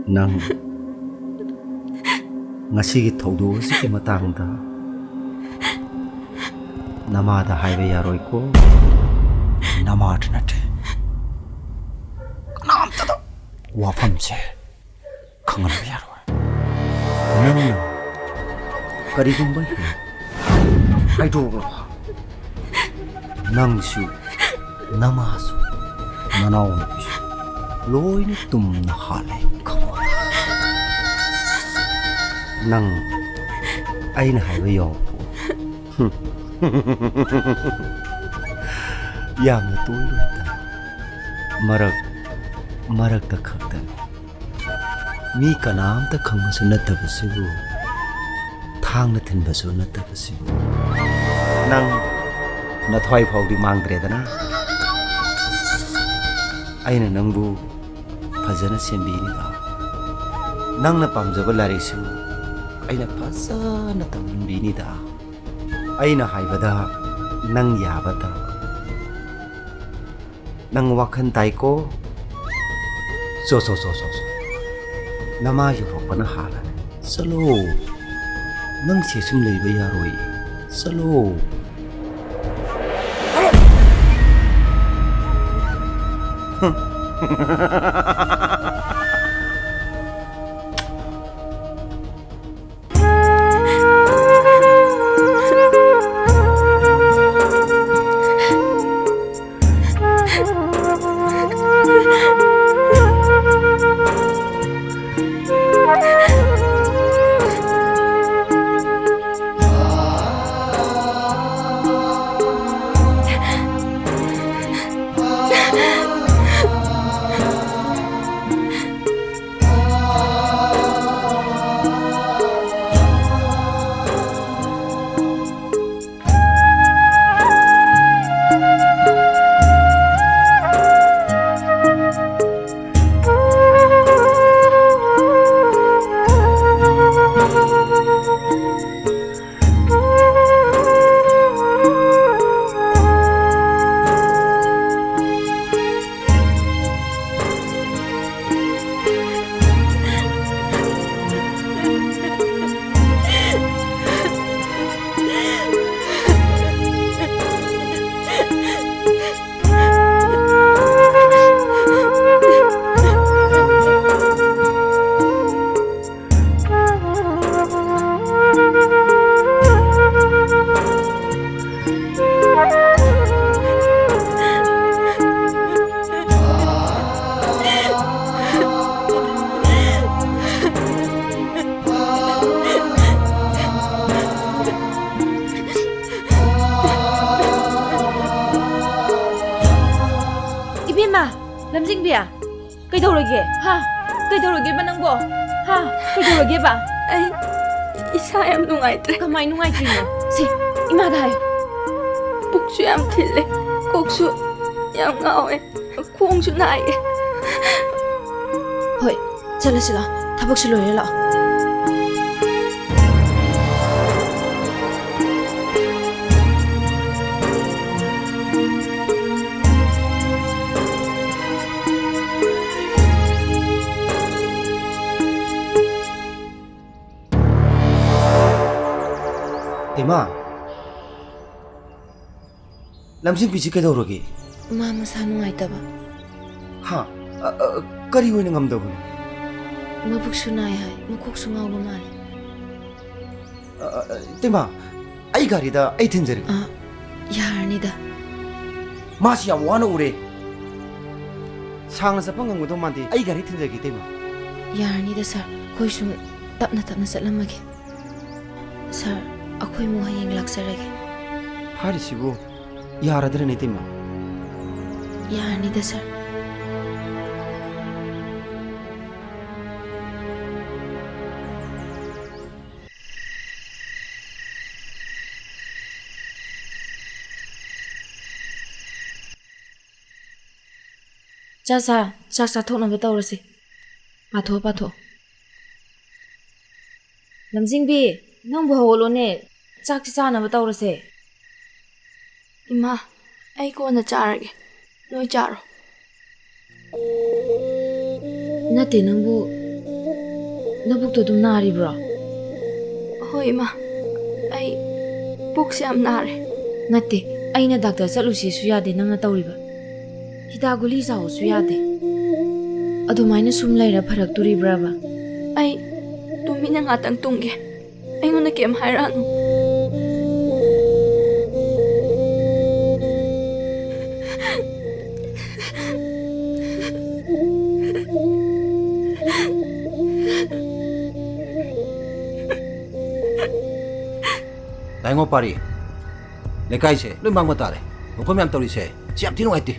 Nang ngasi thaudu si matangda namada haibe yaroi ko namat nate kanamta wafam se khangan yaroi nang karigumba hi I don't know nang su namasu nanaw na bisu loy ni tum na hale nang ay na haiba yaw po yamna tuloy ta marag ta khaktan mi kanam ta khangmasu natabasibu thang na thinbasu natabasibu nang nathwai phawdi mangdredana aina nangbu fajana sembini da nangna pamjaba larisu aina fajana tamunbini da aina haibada nang yabada nang wakhan taiko so nama yorokpana halan salo nang sesum leiba yaroi salo lamjingbiya kaidorage ha kaidorage ba nangbo ha kaidorage ba ay isa yam nungaitre kamay nungaitrino si imada hayo puksu yam thille koksu yam ngawe khongsu naiye hoy chala thabak si loire la Ema, lamsing pisi kaidorage mama sa nungaitaba ha kari hoina ngamdabuni mabuksu nai hai makoksu ngawlo mali tema ai garida ai thinjari yarnida masi yam wana ure sangna sapang ngangdo mande ai gari thinjagi tema yarnida sir khoi sum tapna satlamage sir akhoi mo hayeng laksarage harisibu yaradre ne tema yarnida sir Chasa thokna ba tawrasi patho lamjingbi nang bu hawlone chak chana ba tawrase ima ay ko na charage noi charo nate nangbu ꯅꯕꯨꯛꯇꯣ ꯑꯗꯨꯝ ꯅꯥꯔꯤꯕ꯭ꯔꯣ? ꯍꯣꯏ ꯏꯃꯥ, ꯑꯩ ꯄꯨꯛꯁꯦ ꯌꯥꯝ ꯅꯥꯔꯦ. ꯅꯠꯇꯦ, ꯑꯩꯅ doctor ꯆꯠꯂꯨꯁꯤꯁꯨ ꯌꯥꯗꯦ ꯅꯪꯅ ꯇꯧꯔꯤꯕ. ꯍꯤꯗꯥꯛ ꯒꯨꯂꯤ ꯆꯥꯎꯁꯨ ꯌꯥꯗꯦ. ꯑꯗꯨꯃꯥꯏꯅ ꯁꯨꯝ ꯂꯩꯔ ꯐꯔꯛꯇꯣꯔꯤꯕ꯭ꯔꯕ? ꯑꯩ ꯇꯨꯃꯤꯟꯅ ꯉꯥꯛꯇꯪ ꯇꯨꯝꯒꯦ. ꯑꯩꯉꯣꯟꯗ ꯀꯩꯝ ꯍꯥꯏꯔꯛꯑꯅꯨ. ꯇꯥꯏꯉꯣ ꯄꯥꯔꯤ ꯂꯩꯀꯥꯏꯁꯦ ꯂꯣꯏ ꯃꯥꯡꯕ ꯇꯥꯔꯦ ꯃꯈꯣꯏ ꯃꯌꯥꯝ ꯇꯧꯔꯤꯁꯦ ꯁꯤ ꯌꯥꯝ ꯊꯤ ꯅꯨꯡꯉꯥꯏꯇꯦ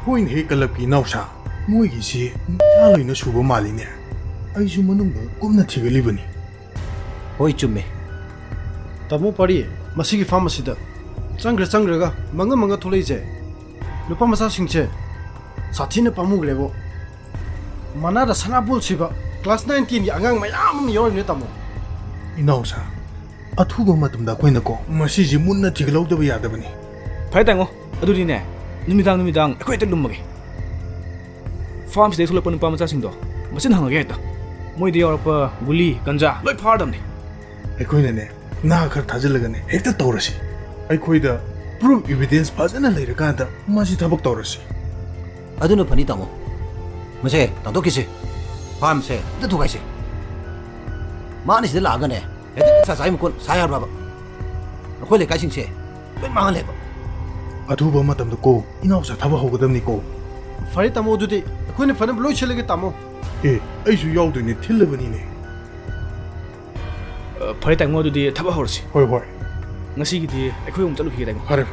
ꯍꯣꯏꯅꯦ ꯍꯦꯛ ꯀꯂꯞꯀꯤ ꯏꯅꯥꯎꯁꯥ ꯃꯣꯏꯒꯤꯁꯤ ꯅꯤꯁꯥ ꯂꯣꯏꯅ ꯁꯨꯕ ꯃꯥꯜꯂꯤꯅꯦ ꯑꯩꯁꯨ ꯃꯅꯨꯡꯗ ꯀꯨꯞꯅ ꯊꯤꯒꯠꯂꯤꯕꯅꯤ ꯍꯣꯏ ꯆꯨꯝꯃꯦ ꯇꯥꯃꯣ ꯄꯥꯔꯤ ꯃꯁꯤꯒꯤ ꯐꯥꯔꯝ ꯑꯁꯤꯗ ꯆꯪꯈ꯭ꯔꯒ ꯃꯪꯉ ꯊꯣꯛꯂꯛꯏꯁꯦ ꯅꯨꯄꯥ ꯃꯆꯥꯁꯤꯡꯁꯦ ꯁꯥꯊꯤꯅ ꯄꯥꯝꯃꯨꯈ꯭ꯔꯦꯕꯣ ꯃꯅꯥꯗ ꯁꯅꯥꯕꯨꯜ ꯁꯤꯕ ꯀ꯭ꯂꯥꯁ 9, 10ꯒꯤ ꯑꯉꯥꯡ ꯃꯌꯥꯝ ꯑꯃ ꯌꯥꯎꯔꯤꯕꯅꯦ ꯇꯥꯃꯣ ꯏꯅꯥꯎꯁꯥ ꯑꯊꯨꯕ ꯃꯇꯝꯗ ꯑꯩꯈꯣꯏꯅꯀꯣ ꯃꯁꯤꯁꯤ ꯃꯨꯟꯅ ꯊꯤꯒꯠꯍꯧꯗꯕ ꯌꯥꯗꯕꯅꯤ ꯐꯔꯦ ꯇꯥꯏꯉꯣ ꯑꯗꯨꯗꯤꯅꯦ ꯅꯨꯃꯤꯗꯥꯡ ꯑꯩꯈꯣꯏ ꯍꯦꯛꯇ ꯂꯨꯝꯃꯒꯦ ꯐꯥꯔꯝꯁꯤꯗꯩ ꯊꯣꯛꯂꯛꯄ ꯅꯨꯄꯥ ꯃꯆꯥꯁꯤꯡꯗꯣ ꯃꯆꯤꯟ ꯍꯪꯉꯒꯦ ꯍꯦꯛꯇ ꯃꯣꯏꯗ ꯌꯥꯎꯔꯛꯄ ꯒꯨꯂꯤ ꯒꯟꯖꯥ ꯂꯣꯏ ꯐꯥꯔꯗꯕꯅꯤ ꯑꯩꯈꯣꯏꯅꯅꯦ ꯉꯥ ꯈꯔ ꯊꯥꯖꯤꯜꯂꯒꯅꯦ ꯍꯦꯛꯇ ꯇꯧꯔꯁꯤ ꯑꯩꯈꯣꯏꯗ ꯄ꯭ꯔꯨꯐ ꯏꯚꯤꯗꯦꯟꯁ ꯐꯖꯅ ꯂꯩꯔꯀꯥꯟꯗ ꯃꯁꯤ ꯊꯕꯛ ꯇꯧꯔꯁꯤ ꯑꯗꯨꯅ ꯐꯅꯤ ꯇꯥꯃꯣ ꯃꯁꯦ ꯇꯥꯟꯊꯣꯛꯈꯤꯁꯤ ꯐꯥꯔꯝꯁꯦ ꯑꯝꯇ ꯊꯨꯒꯥꯏꯁꯤ ꯃꯥꯅ ꯁꯤꯗ ꯂꯥꯛꯑꯒꯅꯦ ꯍꯦꯛꯇ ꯆꯥꯏ ꯃꯀꯣꯟ ꯁꯥ ꯌꯥꯕ꯭ꯔꯕ ꯑꯩꯈꯣꯏ ꯂꯩꯀꯥꯏꯁꯤꯡꯁꯦ ꯂꯣꯏ ꯃꯥꯡꯍꯜꯂꯦꯕ ꯑꯊꯨꯕ ꯃꯇꯝꯗ ꯀꯣ ꯏꯅꯥꯎꯁꯥ ꯊꯕꯛ ꯍꯧꯒꯗꯕꯅꯤꯀꯣ ꯐꯔꯦ ꯇꯥꯃꯣ ꯑꯗꯨꯗꯤ ꯑꯩꯈꯣꯏꯅ ꯐꯅꯕ ꯂꯣꯏ ꯁꯤꯜꯂꯒꯦ ꯇꯥꯃꯣ ꯑꯦ ꯑꯩꯁꯨ ꯌꯥꯎꯗꯣꯏꯅꯦ ꯊꯤꯜꯂꯕꯅꯤꯅꯦ ꯐꯔꯦ ꯇꯥꯏꯉꯣ ꯑꯗꯨꯗꯤ ꯊꯕꯛ ꯍꯧꯔꯁꯤ ꯍꯣꯏ ꯉꯁꯤꯒꯤꯗꯤ ꯑꯩꯈꯣꯏ ꯑꯃꯨꯛ ꯆꯠꯂꯨꯈꯤꯒꯦ ꯇꯥꯏꯉꯣ ꯐꯔꯦ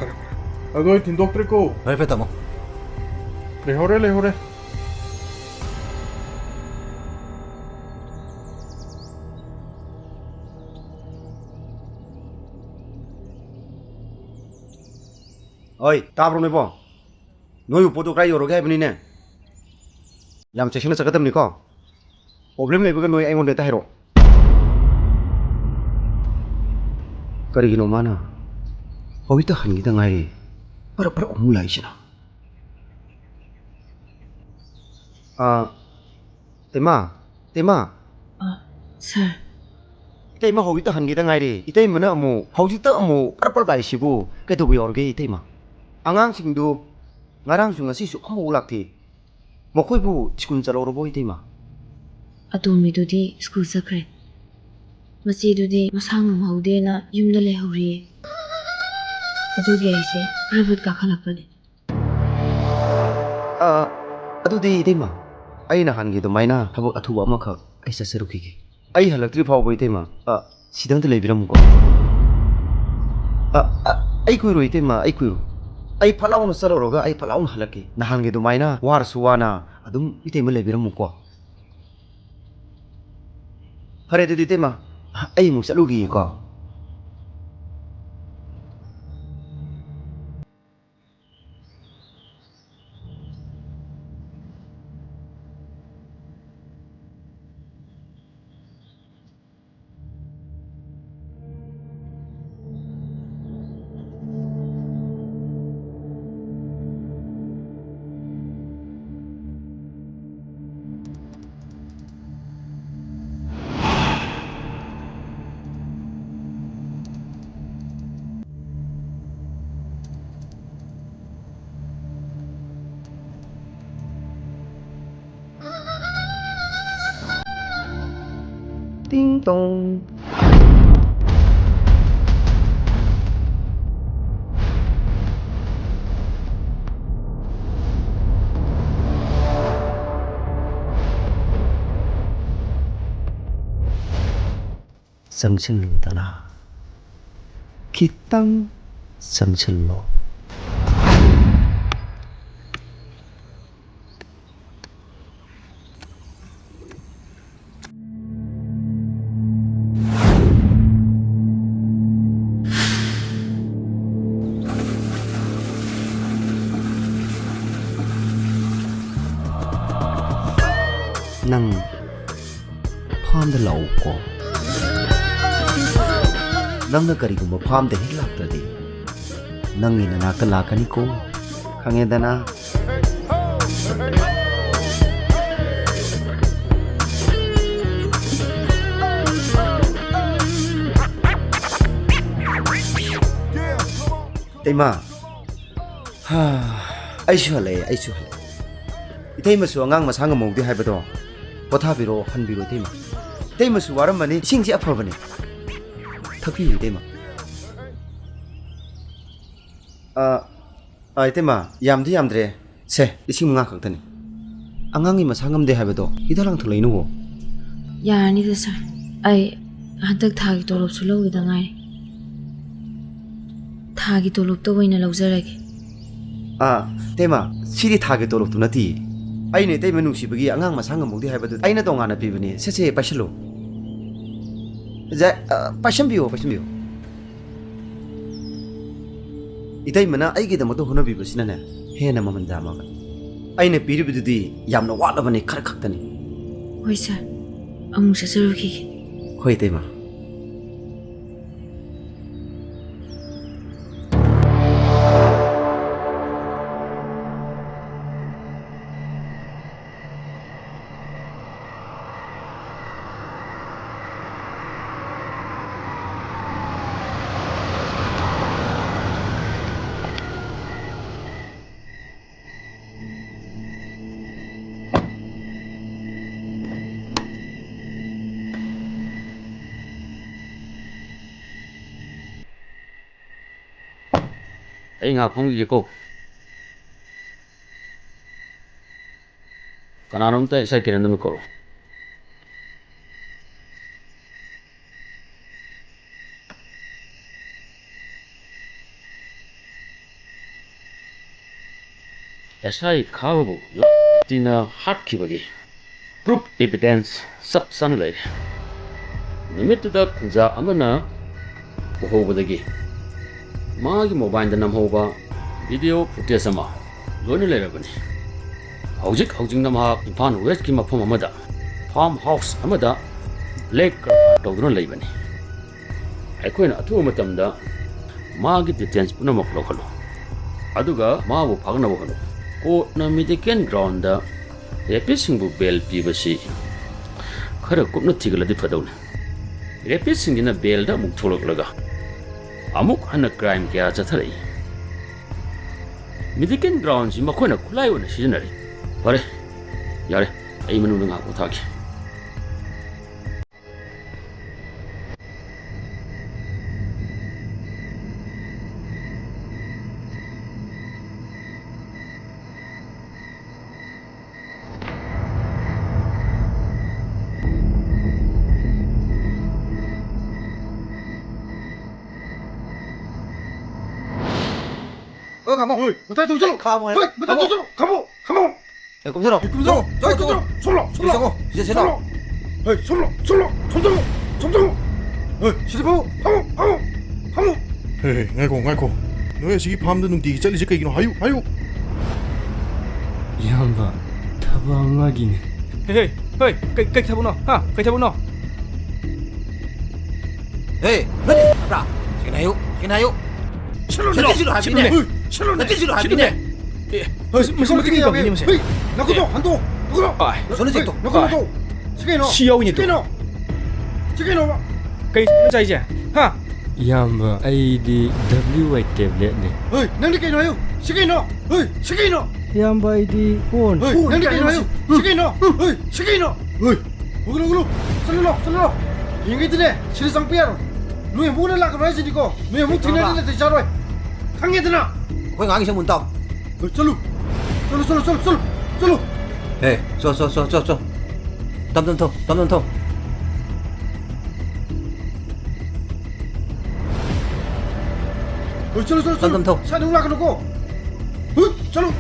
ꯑꯗꯣ ꯑꯩ ꯊꯤꯟꯗꯣꯛꯇ꯭ꯔꯦꯀꯣ ꯐꯔꯦ ꯇꯥꯃꯣ ꯂꯩꯍꯧꯔꯦ 어이, 따브로네보. 너희 보도 그래 여러 개 해보니네. 양체신을 써가답니까? 프로블em 내부가 너희 앵온 됐다 해로. 그러기노 마나. 거기다 한기다 nga이. para omula이시나. tema. Sir, 이때마 거기다 한기다 nga이리. 이때면은 뭐 hꯧ직다 뭐 para 바이시고 그래도 왜 여러 개 이때마. ꯑꯉꯥꯡꯁꯤꯡꯗꯨ ꯉꯔꯥꯡꯁꯨ ꯉꯁꯤꯁꯨ ꯑꯃꯐꯥꯎ ꯂꯥꯛꯇꯦ ꯃꯈꯣꯏꯕꯨ ꯁ꯭ꯀꯨꯜ ꯆꯠꯂꯧꯔꯕꯣ ꯏꯇꯩꯃ ꯑꯇꯣꯝꯕꯤꯗꯨꯗꯤ ꯁ꯭ꯀꯨꯜ ꯆꯠꯈ꯭ꯔꯦ. ꯃꯆꯦꯗꯨꯗꯤ ꯃꯁꯥ ꯉꯝꯍꯧꯗꯦꯅ ꯌꯨꯝꯗ ꯂꯩꯍꯧꯔꯤꯌꯦ. ꯑꯗꯨꯒꯤ ꯑꯩꯁꯦ ꯄ꯭ꯔꯥꯏꯚꯦꯠ ꯀꯥꯈꯠꯂꯛꯄꯅꯦ. ꯑꯗꯨꯗꯤ ꯏꯇꯩꯃ ꯑꯩ ꯅꯍꯥꯟꯒꯤ ꯑꯗꯨꯃꯥꯏꯅ ꯊꯕꯛ ꯑꯊꯨꯕ ꯑꯃꯈꯛ ꯑꯩ ꯆꯠꯆꯔꯨꯈꯤꯒꯦ ꯑꯩ ꯍꯜꯂꯛꯇ꯭ꯔꯤ ꯐꯥꯎꯕ ꯏꯇꯩꯃ ꯁꯤꯗꯪꯇ ꯂꯩꯕꯤꯔꯝꯃꯨꯀꯣ ꯑꯩ ꯀꯨꯏꯔꯣꯏ ꯏꯇꯩꯃ ꯑꯩ ꯀꯨꯏꯔꯣꯏ ꯑꯩ ꯐꯠꯂꯥꯎꯅ ꯆꯠꯂꯨꯔꯒ ꯑꯩ ꯐꯠꯂꯥꯎꯅ ꯍꯜꯂꯛꯀꯦ ꯅꯍꯥꯟꯒꯤ ꯑꯗꯨꯃꯥꯏꯅ ꯋꯥꯔꯁꯨ ꯋꯥꯅ ꯑꯗꯨꯝ 이때만 ꯂꯩꯕꯤꯔꯝꯃꯨꯀꯣ ꯐꯔꯦ ꯑꯗꯨꯗꯤ 이때만 ꯑꯩ ꯑꯃꯨꯛ ꯆꯠꯂꯨꯈꯤꯒꯦꯀꯣ 띵동 정신로다나 기땅 정신로 ꯅꯪ ꯐꯥꯝꯗ ꯂꯥꯛꯎꯀꯣ ꯅꯪꯅ ꯀꯔꯤꯒꯨꯝꯕ ꯐꯥꯝꯗ ꯍꯦꯛ ꯂꯥꯛꯇ꯭ꯔꯗꯤ ꯅꯪꯒꯤ ꯅꯅꯥꯛꯇ ꯂꯥꯛꯀꯅꯤꯀꯣ ꯈꯪꯉꯦꯗꯅ ꯏꯇꯩꯃ ꯑꯩꯁꯨ ꯍꯜꯂꯛꯑꯦ ꯑꯩꯁꯨ ꯍꯜꯂꯛꯑꯦ ꯏꯇꯩꯃꯁꯨ ꯑꯉꯥꯡ ꯃꯁꯥ ꯉꯝꯍꯧꯗꯦ ꯍꯥꯏꯕꯗꯣ ꯄꯣꯊꯥꯕꯤꯔꯣ ꯍꯟꯕꯤꯔꯣ ꯏꯇꯩꯃ ꯏꯇꯩꯃꯁꯨ ꯋꯥꯔꯝꯃꯅꯤ ꯏꯁꯤꯡꯁꯤ ꯑꯐꯕꯅꯤ ꯊꯛꯄꯤꯌꯨ ꯏꯇꯩꯃ ꯏꯇꯩꯃ ꯌꯥꯝꯗꯤ ꯌꯥꯝꯗ꯭ꯔꯦ ꯁꯦ 5,000 ꯈꯛꯇꯅꯤ ꯑꯉꯥꯡꯒꯤ ꯃꯁꯥ ꯉꯝꯗꯦ ꯍꯥꯏꯕꯗꯣ ꯍꯤꯗꯥꯛ ꯂꯥꯡꯊꯛ ꯂꯩꯅꯨꯋꯣ ꯌꯥꯔꯅꯤꯗ ꯁꯥꯔ ꯑꯩ ꯍꯟꯗꯛ ꯊꯥꯒꯤ ꯇꯣꯂꯣꯞꯁꯨ ꯂꯧꯈꯤꯗ ꯉꯥꯏꯔꯤ ꯊꯥꯒꯤ ꯇꯣꯂꯣꯞꯇ ꯑꯣꯏꯅ ꯂꯧꯖꯔꯒꯦ ꯏꯇꯩꯃ ꯁꯤꯗꯤ ꯊꯥꯒꯤ ꯇꯣꯂꯣꯞꯇꯨ ꯅꯠꯇꯤꯌꯦ ꯑꯩꯅ ꯏꯇꯩꯃ ꯅꯨꯡꯁꯤꯕꯒꯤ ꯑꯉꯥꯡ ꯃꯁꯥ ꯉꯝꯍꯧꯗꯦ ꯍꯥꯏꯕꯗꯨ ꯑꯩꯅ ꯇꯣꯉꯥꯟꯅ ꯄꯤꯕꯅꯤ ꯁꯦ ꯄꯥꯏꯁꯜꯂꯨ ꯄꯥꯏꯁꯟꯕꯤꯌꯣ ꯄꯥꯏꯁꯟꯕꯤꯌꯣ 이따이면은 아이기다모도 호너비부시나네 해나 마만 자마가 아이네 비리비두디 얌나 와라바니 카르칵다니 ꯍꯣꯏ ꯁꯥꯔ ꯑꯃꯨꯛ ꯆꯠꯆꯔꯨꯈꯤꯒꯦ 호이 이따이마 ꯑꯩ ꯉꯥꯛ ꯐꯝꯈꯤꯒꯦꯀꯣ ꯀꯅꯥꯅꯣꯝꯇ ꯆꯠꯀꯦꯅ ꯑꯗꯨꯝ ꯀꯧꯔꯣ SI ꯈꯥꯕꯕꯨ ꯂꯥꯛꯇꯤꯅ ꯍꯥꯠꯈꯤꯕꯒꯤ ꯄ꯭ꯔꯨꯐ ꯏꯚꯤꯗꯦꯟꯁ ꯆꯞ ꯆꯥꯅ ꯂꯩꯔꯦ ꯅꯨꯃꯤꯠꯇꯨꯗ ꯈꯨꯟꯖꯥ ꯑꯃꯅ ꯎꯍꯧꯕꯗꯒꯤ 마기 모바일ꯗ 남ꯍꯧꯕ ꯚꯤꯗꯤꯑꯣ ꯐꯨꯇꯦꯖ ꯑꯃ ꯂꯣꯏꯅ ꯂꯩꯔꯕꯅꯤ ꯍꯧꯖꯤꯛꯅ ꯃꯍꯥꯛ ꯏꯝꯐꯥꯜ ꯋꯦꯁꯀꯤ ꯃꯐꯝ ꯑꯃꯗ ꯐꯥꯔꯝ ꯍꯥꯎꯁ ꯑꯃꯗ ꯕ꯭ꯂꯦꯛ ꯀꯔꯕꯥꯔ ꯇꯧꯗꯨꯅ ꯂꯩꯕꯅꯤ ꯑꯩꯈꯣꯏꯅ ꯑꯊꯨꯕ ꯃꯇꯝꯗ 마기 ꯗꯤꯇꯦꯜꯁ ꯄꯨꯝꯅꯃꯛ ꯂꯧꯈꯠꯂꯨ ꯑꯗꯨꯒ ꯃꯥꯕꯨ ꯐꯥꯒꯅꯕ ꯍꯣꯠꯅꯧ ꯀꯣꯔꯠꯅ ꯃꯦꯗꯤꯀꯦꯜ ꯒ꯭ꯔꯥꯎꯟꯗ ꯔꯦꯄꯤꯁꯁꯤꯡꯕꯨ ꯕꯦꯜ ꯄꯤꯕꯁꯤ ꯈꯔ ꯀꯨꯞꯅ ꯊꯤꯒꯠꯂꯗꯤ ꯐꯗꯧꯅꯤ ꯔꯦꯄꯤꯁꯁꯤꯡꯁꯤꯅ ꯕꯦꯜꯗ ꯑꯃꯨꯛ ꯊꯣꯛꯂꯛꯂꯒ ꯑꯃꯨꯛ ꯍꯟꯅ ꯀ꯭ꯔꯥꯏꯝ ꯀꯌꯥ ꯆꯠꯊꯔꯛꯏ ꯃꯦꯗꯤꯀꯦꯜ ꯒ꯭ꯔꯥꯎꯟꯁꯤ ꯃꯈꯣꯏꯅ ꯈꯨꯠꯂꯥꯏ ꯑꯣꯏꯅ ꯁꯤꯖꯤꯟꯅꯔꯤ ꯐꯔꯦ ꯌꯥꯔꯦ ꯑꯩ ꯃꯅꯨꯡꯗ ꯉꯥꯏꯍꯥꯛ ꯄꯣꯊꯥꯒꯦ 가모 어이 못할 좀 줘. 가모 어이 못할 좀 줘. 가모. 야 꼼수로 금서. 저기 금서. 솔로. 솔로. 이제 제대로. 어이 솔로. 손들고. 어이 시대보. 하모. 헤이 ngaiko. 너의 시기 밤도 눈띠기 잘리지 깨기는 하유. 양반 타방하기네. 헤이 cây 타보노 cây 타보노 에이 라 시나요 실로 하비네 실로 하비네 무슨 일이야 이놈새 나고도 한도. 누구로? 손에 잭도 나고도. 시계노. 시여우니 또 시계노. cây nó chạy ha 양반 아이디 WY 탭렛네. 어이 낭리 깨노요. 시계노. 어이 시계노. 양반 아이디 폰. 어이 낭리 깨노요. 시계노. 어이 시계노. 어이 오글오글. 살로. 잉게드네 실상 삐야로. 누에 뭐를 나가 하시니까 누에 못 티내는데 되잖아. 강해드나. 거기 가기 전문 딱 솔로. 에이 쏘 담담터 솔로. 담담터 산에 올라가놓고. 솔로.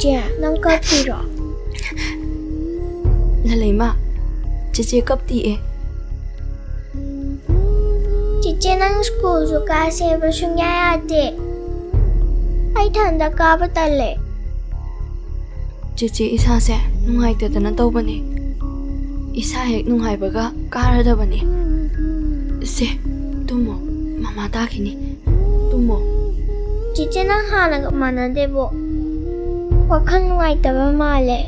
Chị nâng cấp gì rồi? Là lấy mà chị cấp tỉ Chị nâng school su kasi ba sunya ate. Ay thanda ka ba tale? Chị isa sẽ nung hai tờ nó đâu bane ꯏꯁꯥ ꯍꯦꯛ ꯅꯨꯡꯉꯥꯏꯕꯒ ꯀꯥꯔꯗꯕꯅꯤ ꯁꯦ ꯇꯨꯝꯃꯣ ꯃꯃꯥ ꯇꯥꯈꯤꯅꯤ ꯇꯨꯝꯃꯣ ꯆꯤꯆꯦ ꯅꯪ ꯍꯥꯟꯅꯒ ꯃꯥꯟꯅꯗꯦꯕꯣ ꯋꯥꯈꯜ ꯅꯨꯡꯉꯥꯏꯇꯕ ꯃꯥꯜꯂꯦ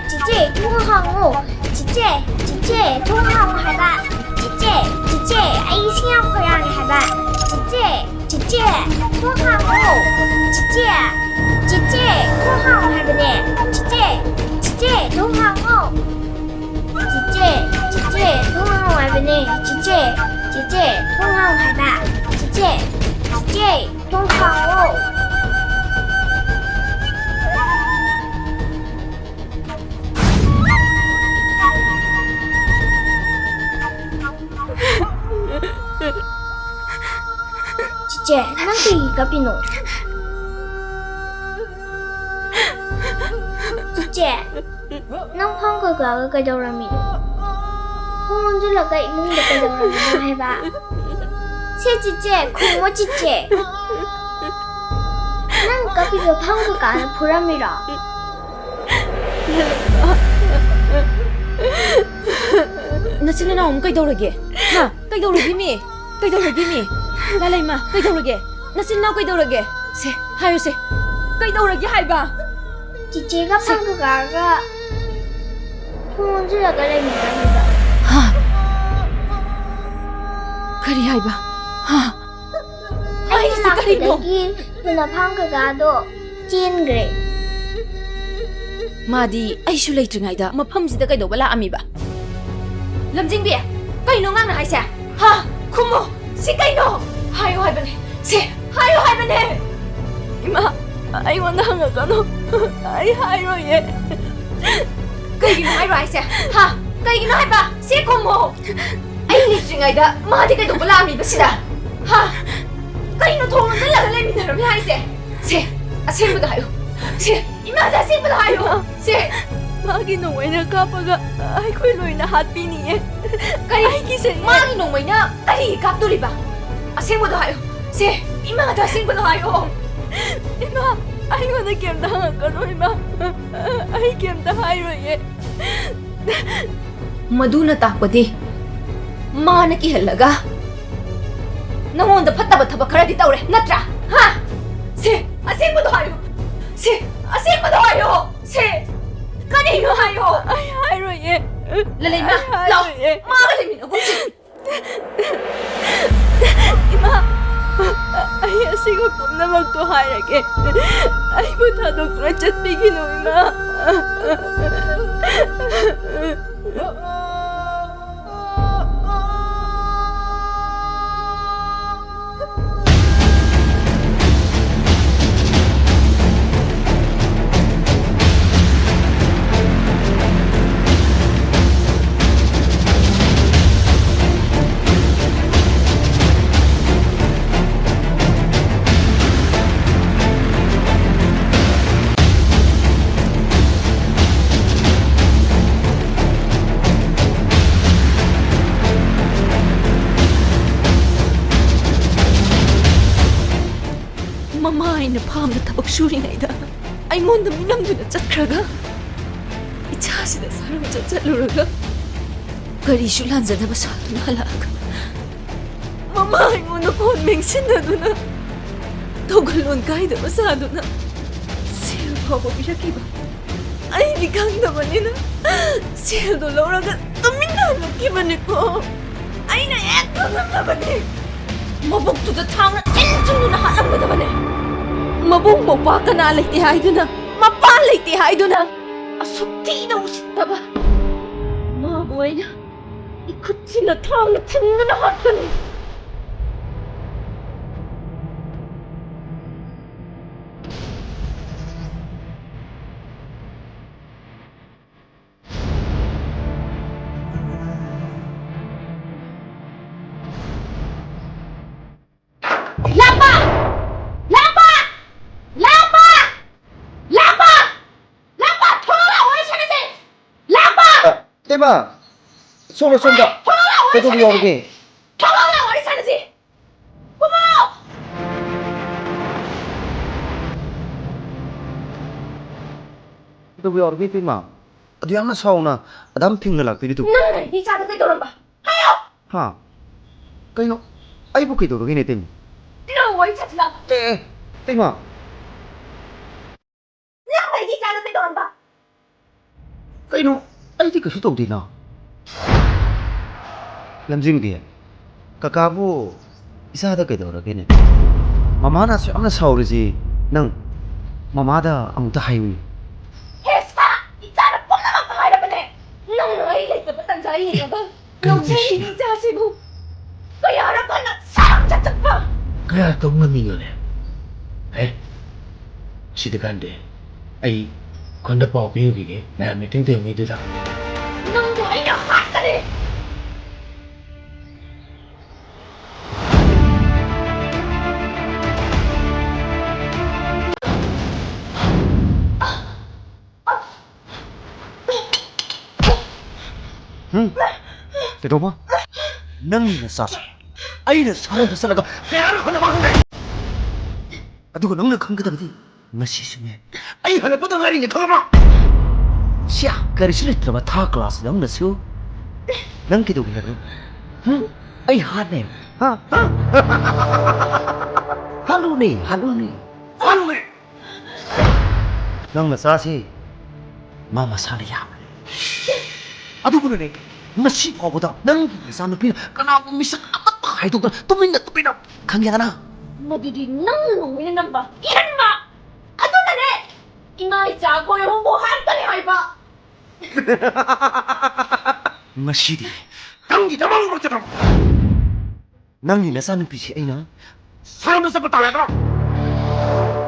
지제 통화하고 지제 통화하고 해봐 지제 아이 신경 고양이 해봐 지제 통화하고 지제 통화하고 해보네 지제 통화하고 지제 통화하고 해보네 지제 통화하고 해봐 지제 통화하고 지제 nanti kapino 지제 nang phong cái cái đâu ra mình phong chứ là cái mông được cái đâu ra mình hay ba xe 지제 고모 지제 nang kapino phong cái 보람이라 nacina na kay daw lagi ha kay daw lagi mi lalay ma kay daw lagi nacina kay daw lagi se hayo se kay daw lagi hay ba 지제가 방그가가 통원주가 그래입니다 ha kari hay ba ha ay se kari no 여기 누나 방그가도 찐 그래 madi ay shu lay tringayda maphamsida kay daw wala ami ba lamjing bi kay no ngang na hay se ha kumo si kay no hayo hay bane se hayo hay bane 이마 아이고 나가가노 아이 하이로예 kay gino hay rai se ha kay gino hay ba si kumo ay ni tringayda madi kay daw wala ami ba sida ha kay no thong na la lay mi na ram hay se asembuda hayo se imada asembuda hayo se 마기 농웨나 까빠가 아이고 로이나 핫비니예 kay 기세 magi nong may na kay kapturi ba asembuda hayo se imada asembuda hayo 이마 아이고 나 게임 당할까노 이마 아이 게임 다 하이로예 maduna takpadi mana ki halaga nangonda phattaba thaba kharadi tawre natra ha se asembuda hayo se asembuda hayo se kanino hayo 아이 하이로예 lalay ma lao maga lemin agumsi 이마 아이 아시고 겁나 막도 하이라게 아이고 다 독도라 잣비기노 이마 ꯊꯕꯛ ꯁꯨꯔꯤꯉꯩꯗ ꯑꯩꯉꯣꯟꯗ ꯃꯤꯅꯝꯗꯨꯅ ꯆꯠꯈ꯭ꯔꯒ 이차시대 사람 ꯆꯠꯂꯨꯔꯒ ꯀꯔꯤꯁꯨ ꯂꯥꯟꯖꯗꯕ ꯁꯥꯗꯨꯅ ꯍꯜꯂꯛꯑꯒ ꯃꯃꯥ ꯑꯩꯉꯣꯟꯗ phone ꯃꯦꯡꯁꯤꯟꯅꯗꯨꯅ ꯊꯧꯒꯜꯂꯣꯟ ꯀꯥꯏꯗꯕ ꯁꯥꯗꯨꯅ ꯁꯦꯜ ꯐꯥꯎꯕ ꯄꯤꯔꯛꯈꯤꯕ ꯑꯩꯗꯤ ꯈꯪꯗꯕꯅꯤꯅ ꯁꯦꯜꯗꯣ ꯂꯧꯔꯒ ꯇꯨꯃꯤꯟꯅ ꯍꯜꯂꯛꯈꯤꯕꯅꯤꯀꯣ ꯑꯩꯅ ꯍꯦꯛ ꯈꯪꯉꯝꯂꯕꯅꯤ ꯃꯕꯨꯛꯇꯨꯗ ꯊꯥꯡꯅ ꯆꯤꯡꯗꯨꯅ ꯍꯥꯠꯂꯝꯒꯗꯕꯅꯦ ꯃꯕꯨꯡ ꯃꯧꯄꯥ ꯀꯅꯥ ꯂꯩꯇꯦ ꯍꯥꯏꯗꯨꯅ ꯃꯄꯥ ꯂꯩꯇꯦ ꯍꯥꯏꯗꯨꯅ ꯑꯁꯨꯛ ꯊꯤꯅ 우습다ꯕ 마부 아이냐 이 그치나 탕나 튕는 하더니 대마 손을 쏜다. 그래도 여기 경험이랑 어디 사는지 고모 그래도 여기 대마 어디 하나 사오나 남핑을 락 비리도 nâng đi cha tới tôi làm bà hay không 하 cái nó ấy bố kỳ đồ cái này tên đâu ấy thật là 대마 nâng này đi cha tới tôi làm bà cái nó ấy thì cái số đầu thì nào làm gì kìa cả bố isa đó cái đồ cái này mama na sao sao rồi gì nâng mama đó ông ta hay 했어 이 차를 뻔나만 봐야 되네 nâng ấy lấy từ bắt tay gì nữa nông chế đi cha xí bu cái giờ nó còn là sao chắc chắc mà 그야 동문이거네. 에? 시드간데. 아이 건데 뭐 비우기게. 나면 땡땡 미드다. nâng thì ấy nó phát ra đi 대도마 nâng là sao ấy là sao là sao là 누가能力큰 거다 그지 나 시심해 아이 하나 보던 아니냐 더마 샤 그리 실을 들어봐 다 클래스 너무 나서 난 기도 그래 응 아이 하네 하 할로니 넌 사시 마마 살이야 아도 그러네 맛이 거보다 난 사는 비 까나고 미sắc 아빠 해도 또 민나 강야나 너들이 nâng nung lên năm bà yên mà à tôi này này ngay chả coi không có hát cái này bà 맛이디 당기 잡아먹은 것처럼 낭이 내 사는 빛이 아니나 사람을 잡고 따라가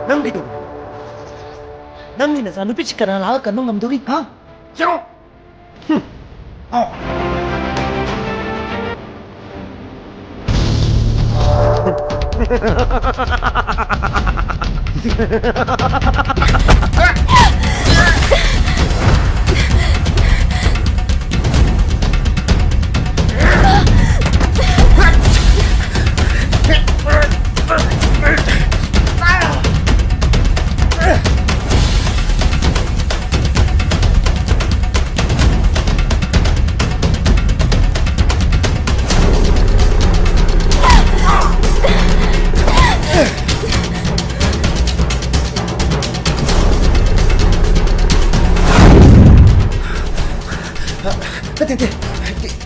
낭비도 낭이 내 사는 빛이 까나 나을까 너 감독이 하 제로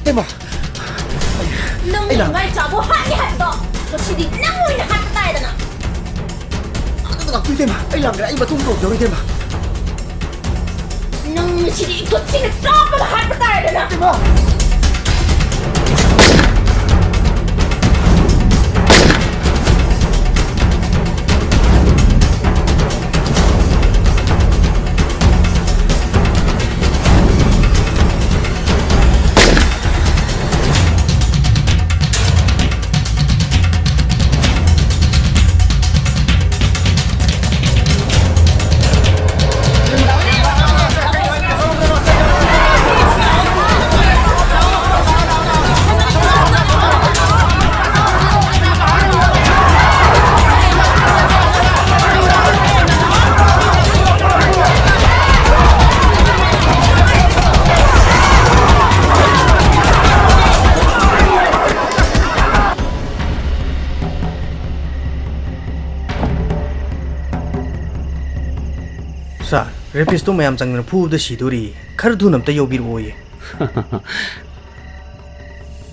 대마 nâng ngay chả có hát cái hạt đó nó chỉ đi nâng người là hát cái tay đó nè 대마 ấy làm cái ấy mà tung đổ rồi 대마 nâng chỉ đi có chỉ là cho mà hát cái tay đó nè 대마 ꯔꯦꯄꯤꯁ ꯇꯣ ꯃꯌꯥꯝ ꯆꯪꯗꯅ ꯐꯨꯕꯗ ꯁꯤꯗꯣꯔꯤ ꯈꯔ ꯊꯨꯅ ꯑꯝꯇ ꯌꯧꯕꯤꯔꯛꯑꯣꯌꯦ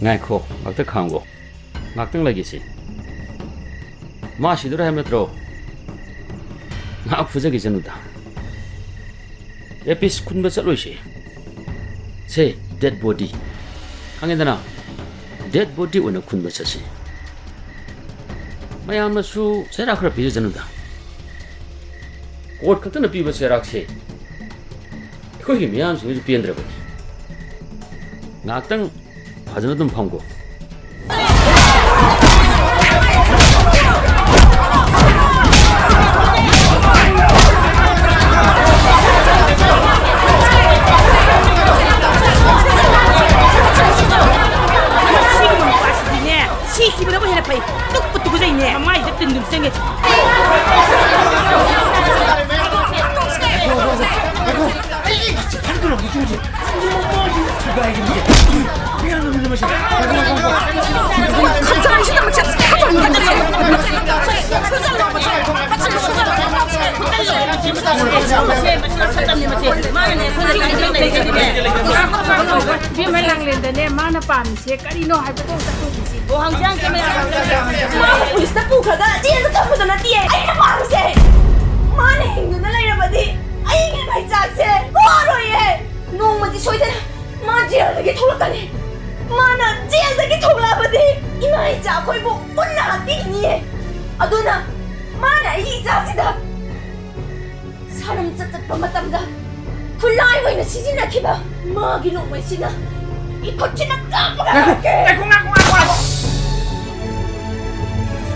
ꯉꯥꯏꯈꯣ ꯉꯥꯛꯇ ꯈꯥꯡꯒꯣ ꯉꯥꯛꯇꯪ ꯂꯩꯒꯦꯁꯤ ꯃꯥ 시도를 하면 들어 ꯉꯥꯛ ꯐꯨꯖꯈꯤꯁꯅꯨꯗ 에피스 쿤ꯕ ꯆꯠꯂꯣꯏꯁꯤ 세 데드 보디 ꯈꯪꯉꯦꯗꯅ 데드 보디 ꯑꯣꯏꯅ ꯈꯨꯟꯕ ꯆꯠꯁꯤ ꯃꯌꯥꯝꯅꯁꯨ ꯆꯩꯔꯥꯛ ꯈꯔ ꯄꯤꯖꯖꯅꯨꯗ ꯀꯣꯔꯠ ꯈꯛꯇꯅ ꯄꯤꯕ ꯆꯩꯔꯥꯛꯁꯦ ꯑꯩꯈꯣꯏꯒꯤ ꯃꯤꯌꯥꯝꯁꯤꯡꯁꯨ ꯄꯦꯟꯗ꯭ꯔꯕꯅꯤ ꯉꯥꯛꯇꯪ ꯐꯖꯅ ꯑꯗꯨꯝ ꯐꯝꯒꯣ 시키보다 해라 파이 뚝뚝 그저 있네 마이 듣던 눈생에 비말랑랜드네 마나 밤새 까리노 할부동 따꾸기지 뭐항상 마 폴리스다 부카가 찌에서 전부 다 나띠에 아이나 마음새 마나 행동을 내려봐디 아이게 마이 짝새 뭐하러예 농마디 소이잖아 마 지어다게 돌아가네 마나 지어다게 돌아봐디 이마이 짝거이고 올라가디기니에 아도나 마나 이 짝새다 사람 짭짭한 마땀다 불나이고 있는 시진나키바 마기 농마이 시나 이 거치나 깜빡하게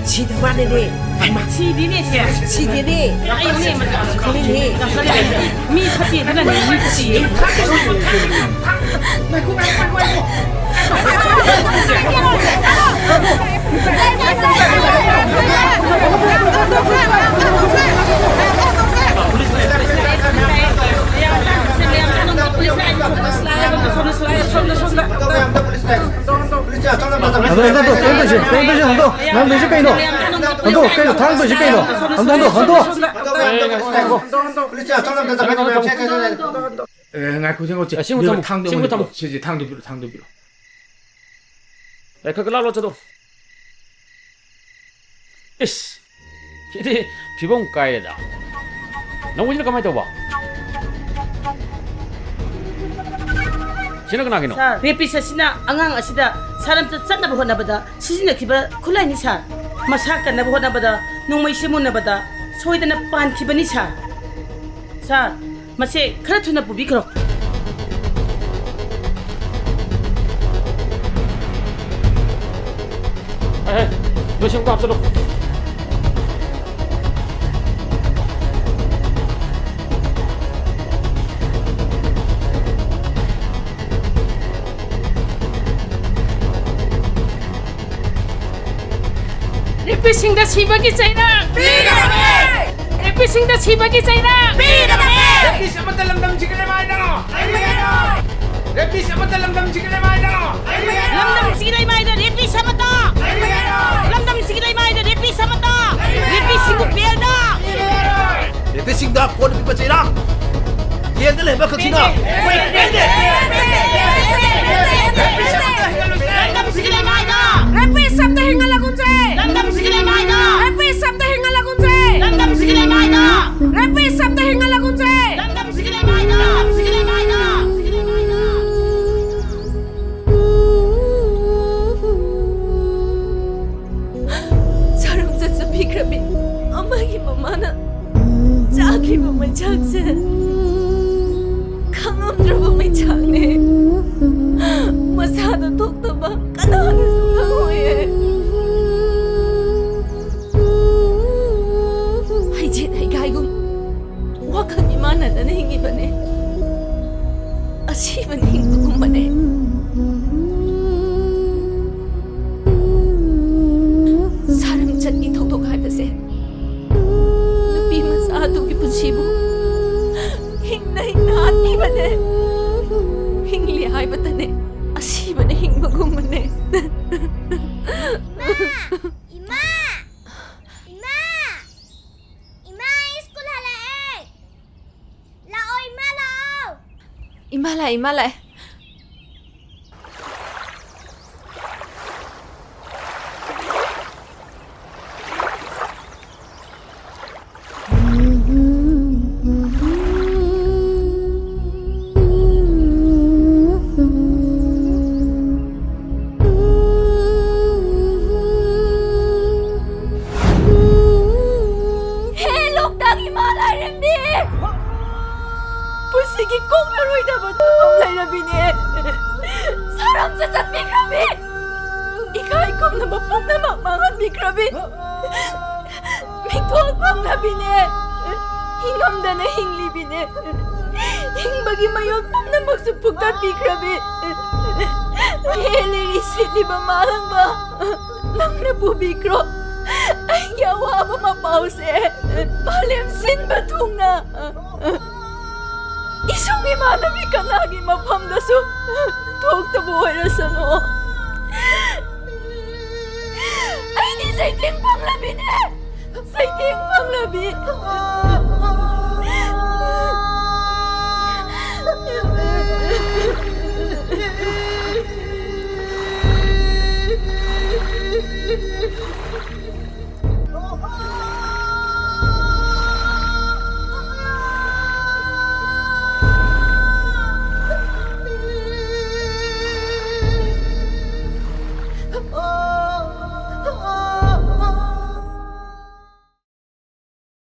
지도와네네 지디네시야 지디네 아이네 그래네 미 파티 누나네 미 파티 ngài cô 친구 탐 친구 탐 thang được 그걸 알려줘도 이씨 이게 비봉 까이다 너무 이렇게 가만히 봐 지나가 나기노 레피사시나 앙앙 아시다 사람들 짠나보 혼나보다 시진나 기바 콜라이니 사 마사 깐나보 혼나보다 농마이 시몬나보다 소이다나 빤 기바니 사 마세 카라투나 부비크로 너 신고 앞서로 레피싱다 시박이 짜이나 레피싱다 시박이 짜이나 Repis sama dalam dam jigale mai dano. Repis sama dalam dam jigale mai dano. 람담 시기라이 마이다 레피 사마다 람담 시기라이 마이다 레피 사마다 레피 싱고 베알다 레피싱다 꼴 비바 제랑 얘들 해봐 극시나 람담 시기라이 마이다 레피 삼다 행갈라군제 람담 시기라이 마이다 레피 삼다 행갈라군제 람담 시기라이 마이다 레피 삼다 행갈라군제 람담 시기라이 마이다 시기라이 마이다 비크라비 엄마기 엄마나 자기 몸을 작세 강엄들 몸을 작네 마사도 독도봐 까나하는 순간호에 이제 내가 이거 와카미 만나다는 행위바네 아시반 행복한바네 사람 찾기 독독하다세 누비 마사도기 부시부 행나 아티바네 행리 하이바타네 아시바네 행복한바네 이마 스쿨 할래 lay ma lay. Pusigi kong laroy dapat pamlay na bini. Sarang sa chat Bikrabi. Ikay kong namapong na makmangan Bikrabi. Mingtuang pang na bini. Hingamda na hingli bini. Hingbagi mayon pang na magsupog na Bikrabi. Hilirisit di ba malang ba? Lang na po Bikro. Ay yawa ba mapause. Palimsin batung na. Isong imanami ka lagi mapamdaso. Tuwag tabuhay na sa no. Ay di sa iting panglabi ne. Sa iting panglabi.